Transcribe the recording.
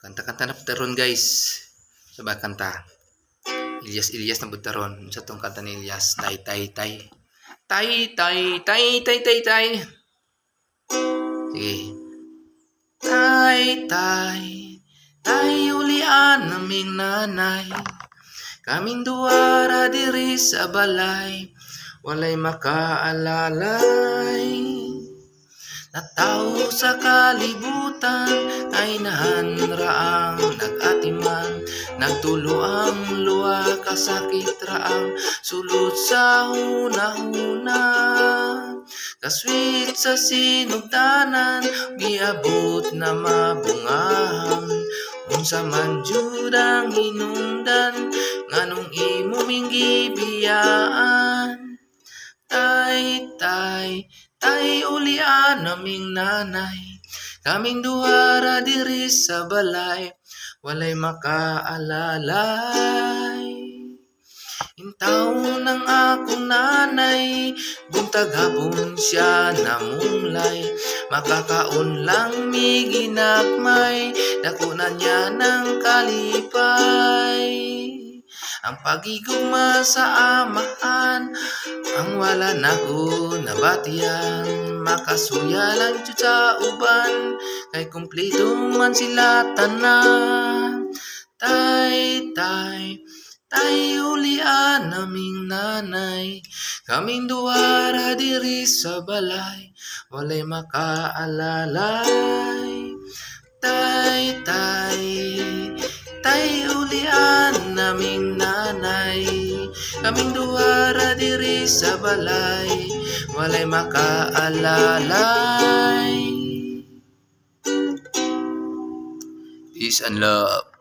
Kanta-kanta na putaron guys. Sabay kanta. Ilyas na putaron. Sa tong kanta ni Ilyas. Tay, tay, tay. Tay, tay, tay, tay, tay, tay. Sige. Tay, tay. Tay, ulian naming nanay. Kaming duwara diri sa balay. Walay makaalalay. Natawo sa kalibutan ay nahanraang nag-atiman. Nagtulo ang luwa kasakit raang sulod sa hunahuna. Kaswit sa sinugdanan giabot na mabungahan. Unsa man jud ang hinungdan nganong imo ming gibiyaan. Tay, tay, tay, ulian naming nanay. Kaming duwara diri sa balay. Walay makaalalay. Intaw ng akong nanay. Buntag hapon siya namumlay. Makakaon lang mi ginagmay. Dako na niya ng kalipay. Ang pagigugma sa amahan, ang wala na ko nabatian. Makasuya lang jud sa uban, kay kumplito man sila tanan. Tay, tay, tay, ulian naming nanay. Kaming duwara diri sa balay, walay makaalalay. Tay, tay, tay, ulian naming nanay. Kaming duwara diri sa balay, walay makaalalay. Peace and love.